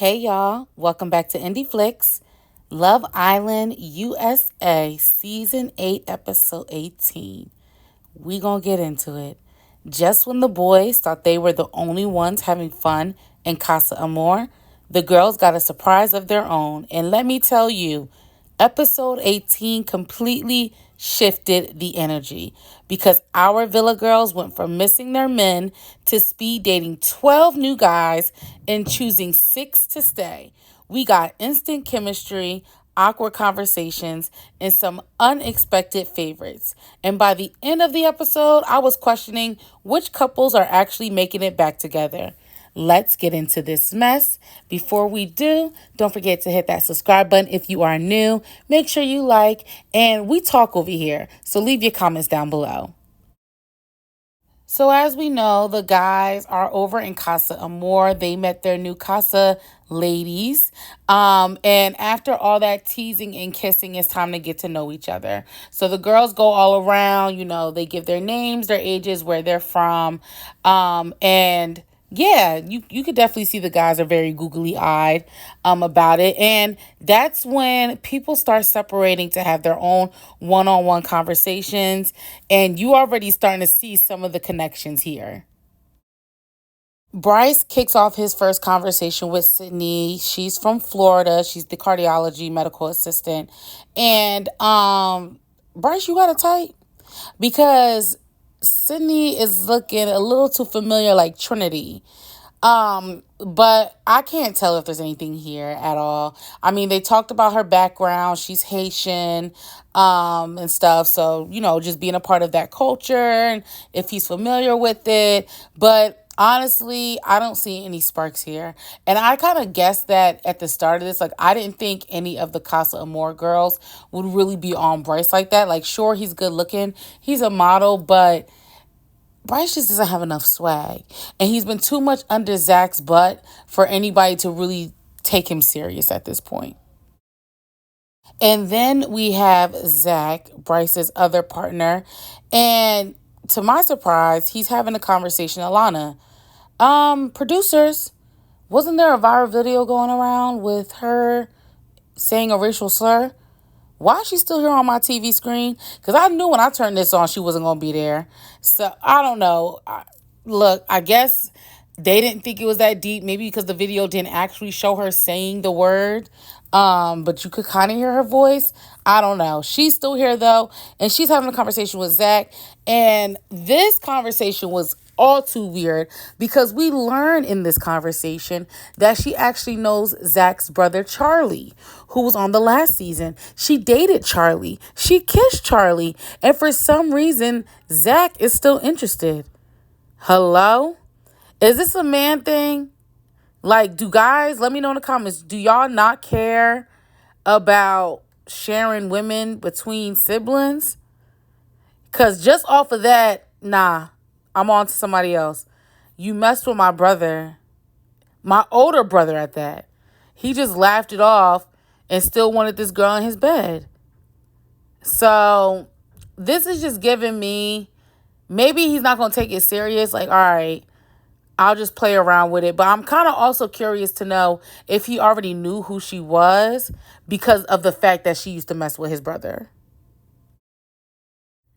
Hey y'all, welcome back to Indie Flicks, Love Island USA Season 8, Episode 18. We gonna get into it. Just when the boys thought they were the only ones having fun in Casa Amor, the girls got a surprise of their own. And let me tell you, Episode 18 completely shifted the energy because our Villa girls went from missing their men to speed dating 12 new guys and choosing 6 to stay. We got instant chemistry, awkward conversations, and some unexpected favorites. And by the end of the episode, I was questioning which couples are actually making it back together. Let's get into this mess. Before we do, don't forget to hit that subscribe button if you are new. Make sure you like, and we talk over here. So leave your comments down below. So as we know, the guys are over in Casa Amor. They met their new Casa ladies. And after all that teasing and kissing, it's time to get to know each other. So the girls go all around, they give their names, their ages, where they're from. And yeah, you could definitely see the guys are very googly-eyed about it. And that's when people start separating to have their own one-on-one conversations. And you already starting to see some of the connections here. Bryce kicks off his first conversation with Sydney. She's from Florida. She's the cardiology medical assistant. And Bryce, you got a type? Because Sydney is looking a little too familiar like Trinity. But I can't tell if there's anything here at all. I mean, they talked about her background. She's Haitian, and stuff. So, just being a part of that culture and if he's familiar with it. But honestly, I don't see any sparks here. And I kind of guessed that at the start of this. Like, I didn't think any of the Casa Amor girls would really be on Bryce like that. Like, sure, he's good looking. He's a model, but Bryce just doesn't have enough swag. And he's been too much under Zach's butt for anybody to really take him serious at this point. And then we have Zach, Bryce's other partner. And to my surprise, he's having a conversation. Alana, producers, wasn't there a viral video going around with her saying a racial slur? Why is she still here on my TV screen? Because I knew when I turned this on, she wasn't going to be there. So, I don't know. Look, I guess they didn't think it was that deep. Maybe because the video didn't actually show her saying the word. But you could kind of hear her voice. I don't know. She's still here, though. And she's having a conversation with Zach. And this conversation was all too weird because we learn in this conversation that she actually knows Zach's brother Charlie, who was on the last season. She dated Charlie. She kissed Charlie. And for some reason, Zach is still interested. Hello? Is this a man thing? Like, do guys, let me know in the comments, do y'all not care about sharing women between siblings? Because just off of that, nah, I'm on to somebody else. You messed with my brother, my older brother at that. He just laughed it off and still wanted this girl in his bed. So this is just giving me, maybe he's not going to take it serious. Like, all right, I'll just play around with it. But I'm kind of also curious to know if he already knew who she was because of the fact that she used to mess with his brother.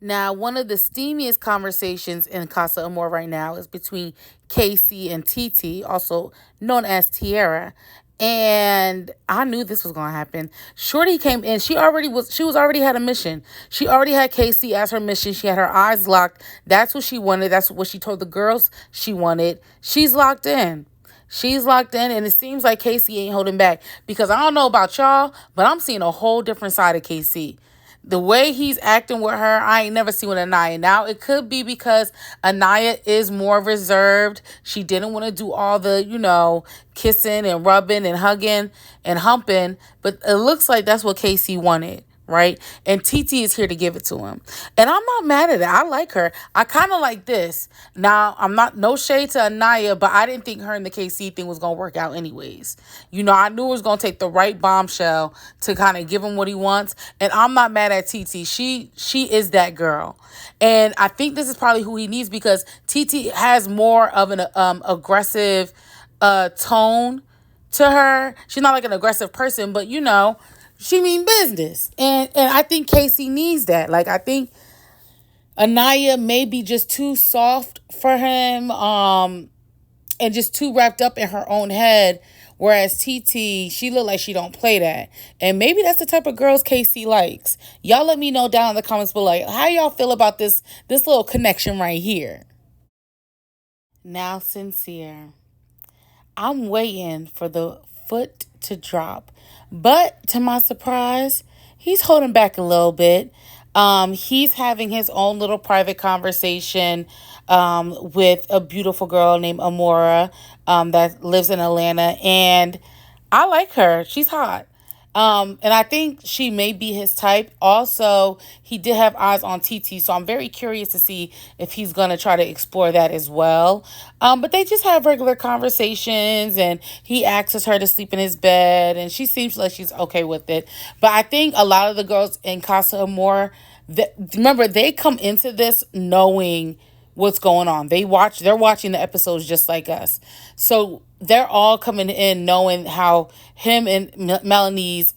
Now, one of the steamiest conversations in Casa Amor right now is between Casey and TT, also known as Tierra. And I knew this was going to happen. Shorty came in. She was already had a mission. She already had Casey as her mission. She had her eyes locked. That's what she wanted. That's what she told the girls she wanted. She's locked in. She's locked in, and it seems like Casey ain't holding back. Because I don't know about y'all, but I'm seeing a whole different side of Casey. The way he's acting with her, I ain't never seen with Anaya. Now, it could be because Anaya is more reserved. She didn't want to do all the, kissing and rubbing and hugging and humping. But it looks like that's what Casey wanted, right? And TT is here to give it to him. And I'm not mad at it. I like her. I kind of like this. Now, I'm not, no shade to Anaya, but I didn't think her and the KC thing was going to work out anyways. I knew it was going to take the right bombshell to kind of give him what he wants. And I'm not mad at TT. She is that girl. And I think this is probably who he needs because TT has more of an aggressive tone to her. She's not like an aggressive person, but she mean business. And I think Casey needs that. Like, I think Anaya may be just too soft for him, and just too wrapped up in her own head. Whereas TT, she look like she don't play that. And maybe that's the type of girls Casey likes. Y'all let me know down in the comments below. How y'all feel about this little connection right here? Now, Sincere. I'm waiting for the foot to drop. But to my surprise, he's holding back a little bit. He's having his own little private conversation with a beautiful girl named Amora that lives in Atlanta. And I like her. She's hot. And I think she may be his type. Also, he did have eyes on TT, so I'm very curious to see if he's going to try to explore that as well. But they just have regular conversations, and he asks her to sleep in his bed, and she seems like she's okay with it. But I think a lot of the girls in Casa Amor, remember, they come into this knowing what's going on. They're watching the episodes just like us. So they're all coming in knowing how him and Melanie's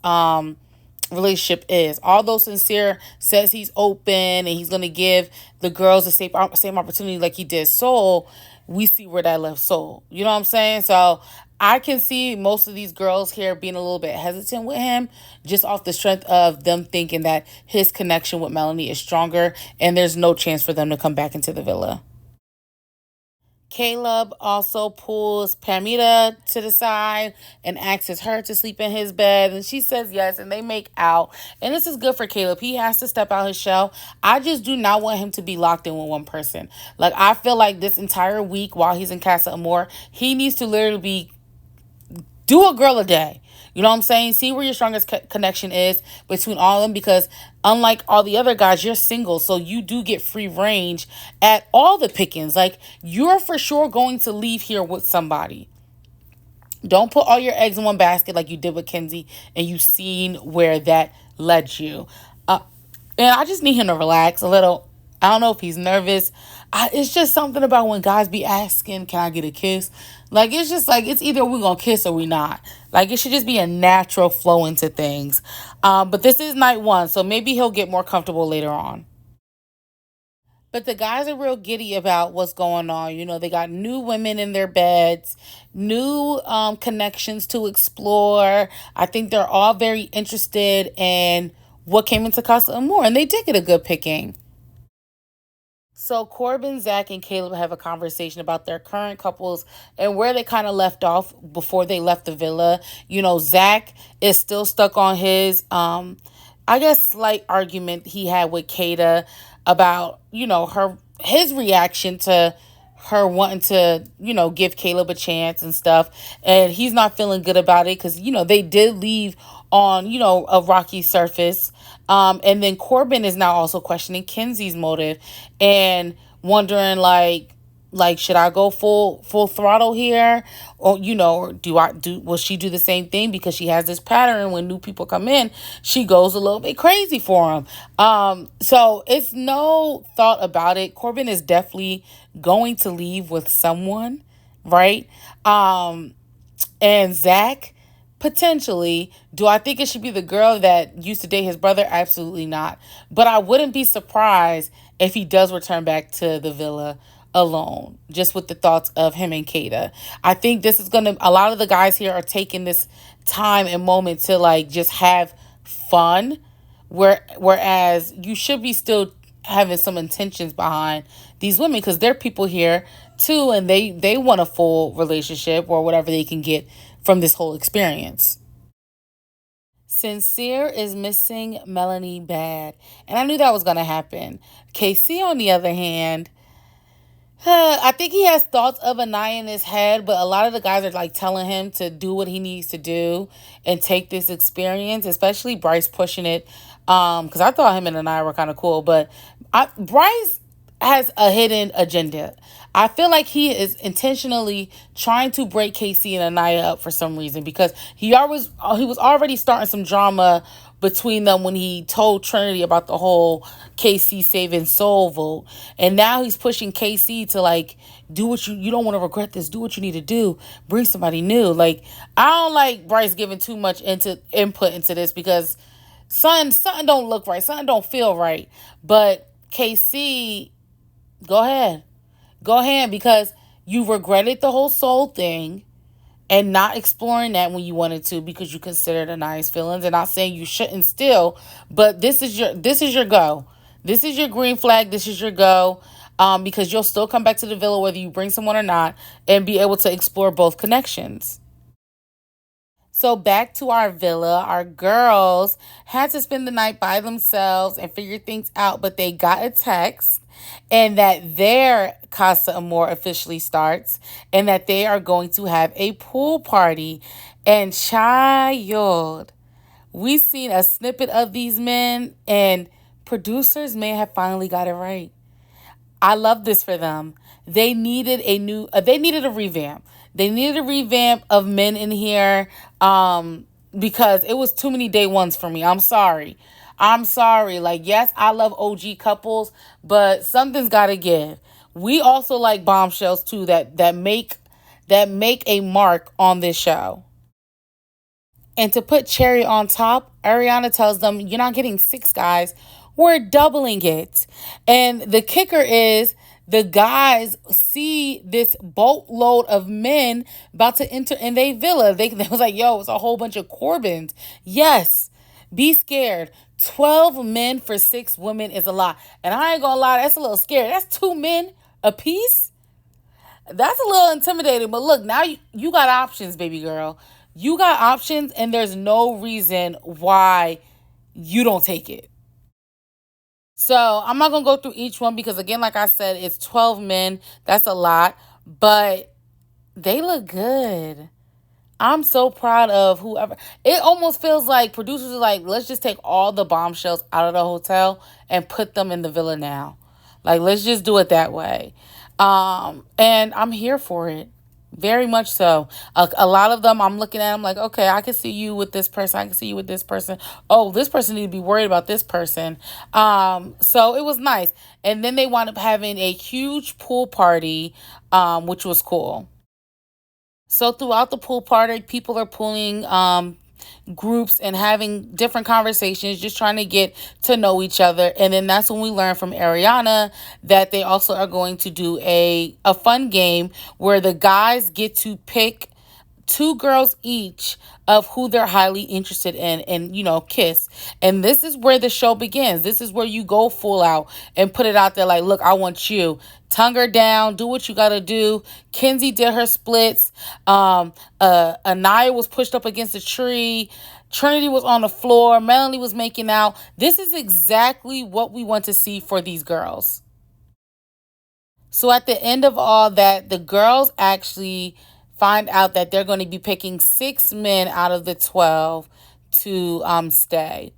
relationship is. Although Sincere says he's open and he's going to give the girls the same opportunity like he did Soul, we see where that left Soul. You know what I'm saying? So I can see most of these girls here being a little bit hesitant with him just off the strength of them thinking that his connection with Melanie is stronger and there's no chance for them to come back into the villa. Caleb also pulls Pamita to the side and asks her to sleep in his bed. And she says yes, and they make out. And this is good for Caleb. He has to step out his shell. I just do not want him to be locked in with one person. Like, I feel like this entire week while he's in Casa Amor, he needs to literally do a girl a day. You know what I'm saying? See where your strongest connection is between all of them, because unlike all the other guys, you're single. So you do get free range at all the pickings. Like, you're for sure going to leave here with somebody. Don't put all your eggs in one basket like you did with Kenzie, and you've seen where that led you. And I just need him to relax a little. I don't know if he's nervous. It's just something about when guys be asking, can I get a kiss? Like, it's just like, it's either we're going to kiss or we not. Like, it should just be a natural flow into things. But this is night one, so maybe he'll get more comfortable later on. But the guys are real giddy about what's going on. You know, they got new women in their beds, new connections to explore. I think they're all very interested in what came into Casa Amor, and they did get a good picking. So Corbin, Zach, and Caleb have a conversation about their current couples and where they kind of left off before they left the villa. You know, Zach is still stuck on his, I guess, slight argument he had with Kata about, his reaction to her wanting to, give Caleb a chance and stuff. And he's not feeling good about it because, they did leave on, a rocky surface. And then Corbin is now also questioning Kenzie's motive and wondering like should I go full throttle here, or will she do the same thing, because she has this pattern when new people come in, she goes a little bit crazy for him. So it's no thought about it. Corbin is definitely going to leave with someone, right? And Zach, potentially. Do I think it should be the girl that used to date his brother? Absolutely not. But I wouldn't be surprised if he does return back to the villa alone, just with the thoughts of him and Kata. I think this is a lot of the guys here are taking this time and moment to just have fun, whereas you should be still having some intentions behind these women, because they're people here too, and they want a full relationship or whatever they can get from this whole experience. Sincere is missing Melanie bad, and I knew that was going to happen. KC, on the other hand, I think he has thoughts of Anaya in his head, but a lot of the guys are telling him to do what he needs to do and take this experience, especially Bryce pushing it. Because I thought him and Anaya were kind of cool, but Bryce has a hidden agenda. I feel like he is intentionally trying to break KC and Anaya up for some reason, because he was already starting some drama between them when he told Trinity about the whole KC saving soul vote. And now he's pushing KC to like do what you don't want to regret this. Do what you need to do. Bring somebody new. Like I don't like Bryce giving too much into input into this because something don't look right. Something don't feel right. But KC, go ahead. Go ahead because you regretted the whole soul thing and not exploring that when you wanted to because you considered a nice feelings. And not saying you shouldn't still, but this is your go. This is your green flag. This is your go. Because you'll still come back to the villa whether you bring someone or not and be able to explore both connections. So back to our villa, our girls had to spend the night by themselves and figure things out, but they got a text and that their Casa Amor officially starts and that they are going to have a pool party. And child, we seen a snippet of these men and producers may have finally got it right. I love this for them. They needed a revamp. They needed a revamp of men in here because it was too many day ones for me. I'm sorry. I'm sorry. Like, yes, I love OG couples, but something's got to give. We also like bombshells too that make a mark on this show. And to put cherry on top, Ariana tells them, you're not getting six guys, we're doubling it. And the kicker is the guys see this boatload of men about to enter in their villa. They was like, yo, it's a whole bunch of Corbins. Yes, be scared. 12 men for six women is a lot. And I ain't gonna lie, that's a little scary. That's two men a piece. That's a little intimidating, but look, now you got options, baby girl. You got options, and there's no reason why you don't take it. So I'm not gonna go through each one because again, like I said, it's 12 men. That's a lot, but they look good. I'm so proud of whoever. It almost feels like producers are like, let's just take all the bombshells out of the hotel and put them in the villa now. Like, let's just do it that way. And I'm here for it. Very much so. A lot of them, I'm looking at them like, okay, I can see you with this person. I can see you with this person. Oh, this person need to be worried about this person. So it was nice. And then they wound up having a huge pool party, which was cool. So throughout the pool party, people are pulling groups and having different conversations, just trying to get to know each other. And then that's when we learn from Ariana that they also are going to do a fun game where the guys get to pick two girls each of who they're highly interested in and kiss. And this is where the show begins. This is where you go full out and put it out there like, look, I want you. Tongue her down, do what you gotta do. Kenzie did her splits. Anaya was pushed up against a tree. Trinity was on the floor. Melanie was making out. This is exactly what we want to see for these girls. So at the end of all that, the girls actually find out that they're going to be picking six men out of the 12 to stay.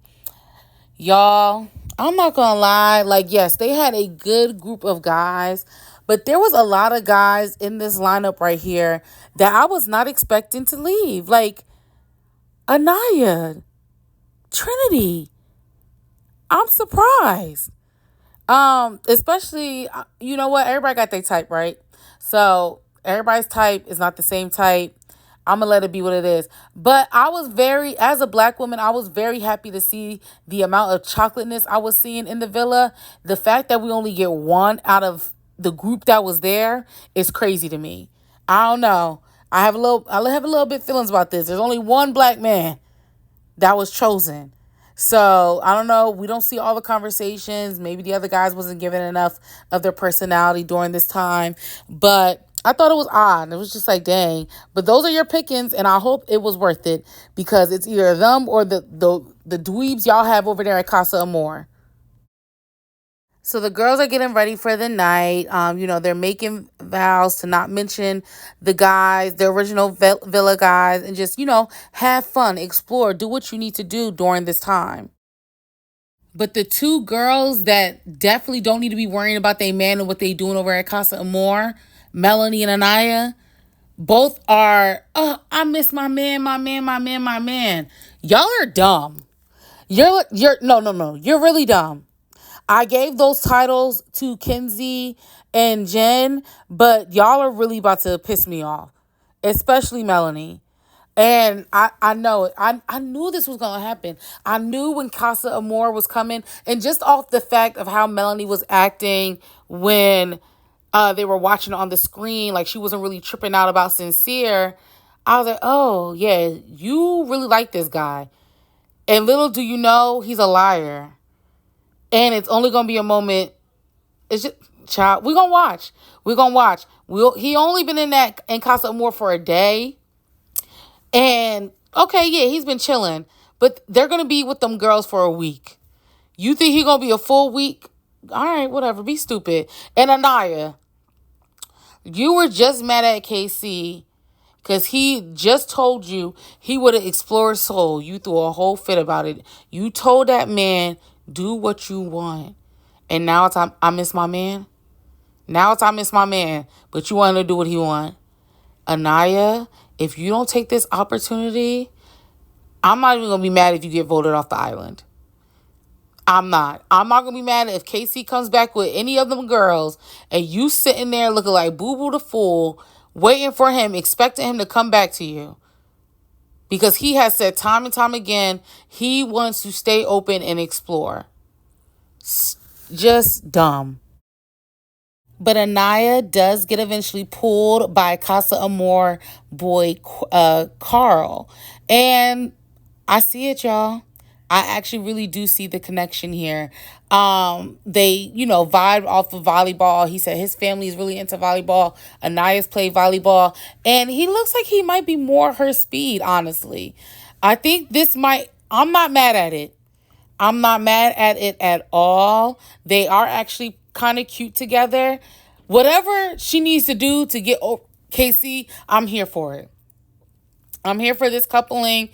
Y'all, I'm not going to lie. Like, yes, they had a good group of guys, but there was a lot of guys in this lineup right here that I was not expecting to leave. Like, Anaya, Trinity. I'm surprised. Especially, you know what? Everybody got their type, right? So everybody's type is not the same type. I'm gonna let it be what it is. But as a black woman, I was very happy to see the amount of chocolateness I was seeing in the villa. The fact that we only get one out of the group that was there is crazy to me. I don't know. I have a little bit feelings about this. There's only one black man that was chosen. So I don't know. We don't see all the conversations. Maybe the other guys wasn't given enough of their personality during this time. But I thought it was odd. It was just like, dang. But those are your pickings, and I hope it was worth it because it's either them or the dweebs y'all have over there at Casa Amor. So the girls are getting ready for the night. They're making vows to not mention the guys, the original villa guys, and just, have fun, explore, do what you need to do during this time. But the two girls that definitely don't need to be worrying about their man and what they doing over at Casa Amor, Melanie and Anaya, both are, oh, I miss my man, my man, my man, my man. Y'all are dumb. You're no, no, no. You're really dumb. I gave those titles to Kenzie and Jen, but y'all are really about to piss me off, especially Melanie. And I know it. I knew this was gonna happen. I knew when Casa Amor was coming, and just off the fact of how Melanie was acting when they were watching it on the screen, like she wasn't really tripping out about Sincere. I was like, oh yeah, you really like this guy. And little do you know, he's a liar. And it's only gonna be a moment. It's just, child. We're gonna watch. We're gonna watch. He only been in Casa Amor for a day. And okay, yeah, he's been chilling. But they're gonna be with them girls for a week. You think he gonna be a full week? All right, whatever. Be stupid. And Anaya, you were just mad at KC because he just told you he would have explored soul. You threw a whole fit about it. You told that man, do what you want. And now it's I miss my man. Now it's I miss my man. But you want to do what he want. Anaya, if you don't take this opportunity, I'm not even going to be mad if you get voted off the island. I'm not. I'm not going to be mad if KC comes back with any of them girls and you sitting there looking like Boo Boo the Fool, waiting for him, expecting him to come back to you. Because he has said time and time again, he wants to stay open and explore. Just dumb. But Anaya does get eventually pulled by Casa Amor boy Carl. And I see it, y'all. I actually really do see the connection here. They, vibe off of volleyball. He said his family is really into volleyball. Anaya's played volleyball. And he looks like he might be more her speed, honestly. I think I'm not mad at it. I'm not mad at it at all. They are actually kind of cute together. Whatever she needs to do to get KC, I'm here for it. I'm here for this coupling.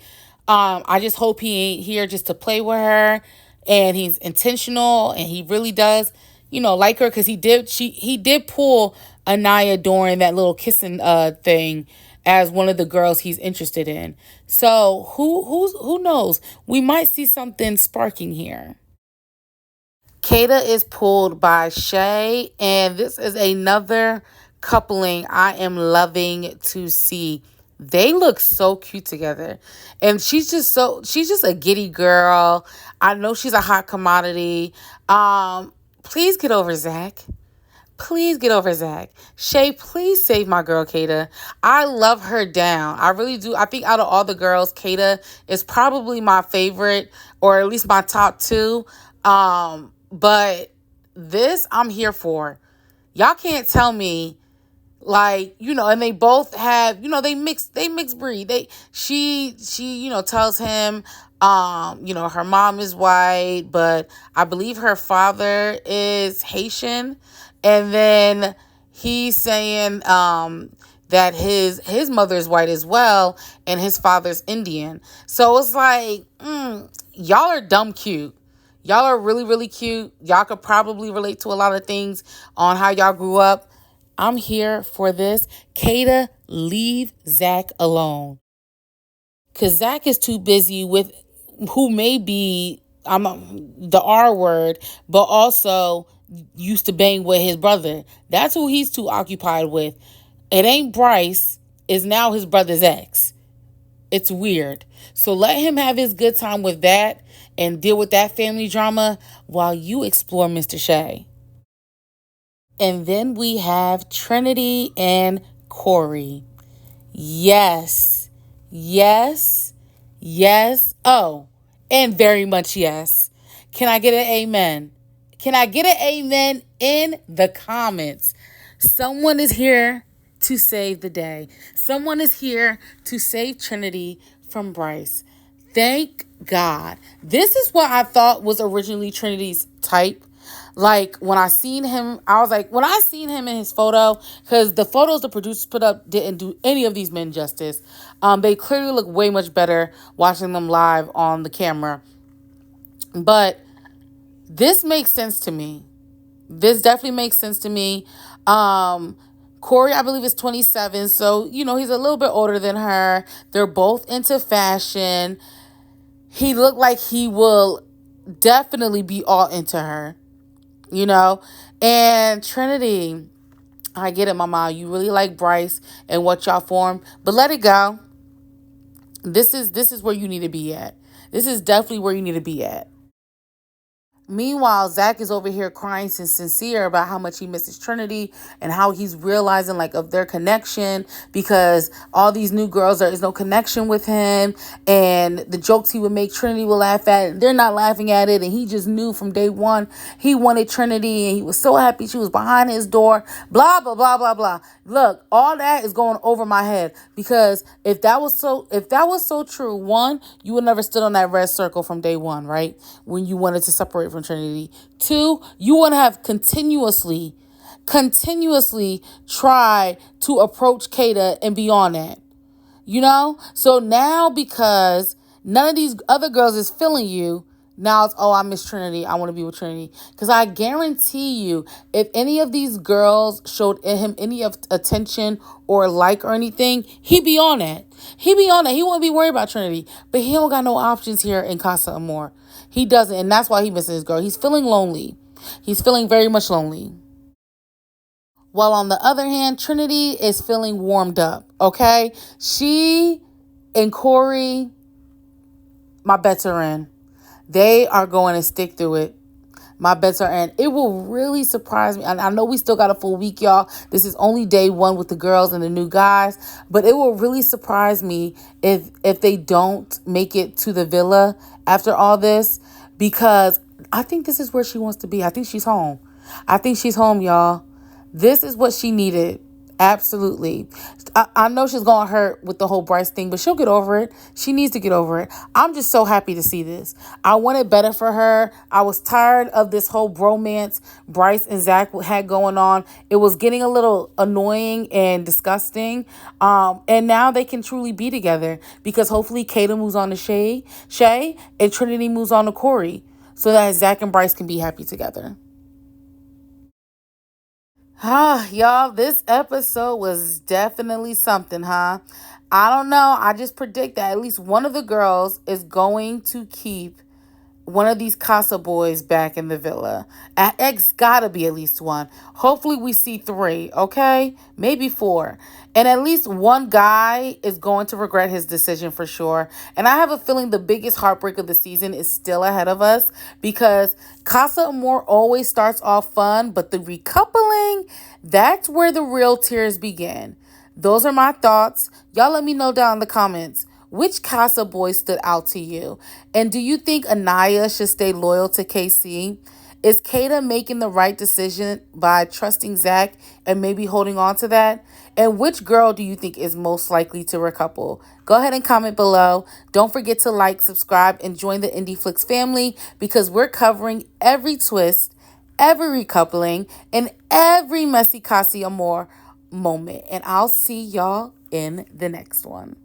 I just hope he ain't here just to play with her, and he's intentional, and he really does, like her, because he did pull Anaya during that little kissing thing as one of the girls he's interested in. So who knows? We might see something sparking here. Kata is pulled by Shay, and this is another coupling I am loving to see. They look so cute together. And she's just a giddy girl. I know she's a hot commodity. Please get over Zach. Please get over Zach. Shay, please save my girl, Kata. I love her down. I really do. I think out of all the girls, Kata is probably my favorite, or at least my top two. But this I'm here for. Y'all can't tell me, like, and they both have, they mix breed. She tells him, her mom is white, but I believe her father is Haitian. And then he's saying, that his mother is white as well, and his father's Indian. So it's like, y'all are dumb cute. Y'all are really, really cute. Y'all could probably relate to a lot of things on how y'all grew up. I'm here for this. Kata, leave Zach alone. Because Zach is too busy with who may be the R word, but also used to bang with his brother. That's who he's too occupied with. It ain't Bryce. It's now his brother's ex. It's weird. So let him have his good time with that and deal with that family drama while you explore Mr. Shay. And then we have Trinity and Corey. Yes. Yes. Yes. Oh, and very much yes. Can I get an amen? Can I get an amen in the comments? Someone is here to save the day. Someone is here to save Trinity from Bryce. Thank God. This is what I thought was originally Trinity's type. Like, when I seen him, I was like, when I seen him in his photo, because the photos the producers put up didn't do any of these men justice. They clearly look way much better watching them live on the camera. But this makes sense to me. This definitely makes sense to me. Corey, I believe, is 27. So, he's a little bit older than her. They're both into fashion. he looked like he will definitely be all into her, you know? And Trinity, I get it, mama. You really like Bryce and what y'all formed, but let it go. This is where you need to be at. This is definitely where you need to be at. Meanwhile, Zach is over here crying since sincere about how much he misses Trinity and how he's realizing like of their connection because all these new girls there is no connection with him and the jokes he would make Trinity will laugh at they're not laughing at it and he just knew from day one he wanted Trinity and he was so happy she was behind his door. Blah blah blah blah blah. Look, all that is going over my head because if that was so true, one, you would never stood on that red circle from day one, right? When you wanted to separate from Trinity. Two, you want to have continuously try to approach Kata and be on that. You know? So now because none of these other girls is feeling you, now it's, oh, I miss Trinity. I want to be with Trinity. Because I guarantee you, if any of these girls showed him any of attention or like or anything, he'd be on that. He'd be on that. He wouldn't be worried about Trinity. But he don't got no options here in Casa Amor. He doesn't. And that's why he misses his girl. He's feeling lonely. He's feeling very much lonely. While on the other hand, Trinity is feeling warmed up. Okay? She and Corey, my bets are in. They are going to stick through it. My bets are in. It will really surprise me. And I know we still got a full week, y'all. This is only day one with the girls and the new guys. But it will really surprise me if they don't make it to the villa after all this. Because I think this is where she wants to be. I think she's home. I think she's home, y'all. This is what she needed. Absolutely. I know she's going to hurt with the whole Bryce thing, but she'll get over it. She needs to get over it. I'm just so happy to see this. I wanted better for her. I was tired of this whole bromance Bryce and Zach had going on. It was getting a little annoying and disgusting. And now they can truly be together because hopefully Kata moves on to Shay, and Trinity moves on to Corey so that Zach and Bryce can be happy together. Y'all, this episode was definitely something, huh? I don't know. I just predict that at least one of the girls is going to keep one of these Casa boys back in the villa. X gotta be at least one. Hopefully we see three, okay? Maybe four. And at least one guy is going to regret his decision for sure. And I have a feeling the biggest heartbreak of the season is still ahead of us because Casa Amor always starts off fun, but the recoupling, that's where the real tears begin. Those are my thoughts. Y'all let me know down in the comments. Which Casa boy stood out to you? And do you think Anaya should stay loyal to KC? Is Kata making the right decision by trusting Zach and maybe holding on to that? And which girl do you think is most likely to recouple? Go ahead and comment below. Don't forget to like, subscribe, and join the IndieFlix family because we're covering every twist, every recoupling, and every messy Casa Amor moment. And I'll see y'all in the next one.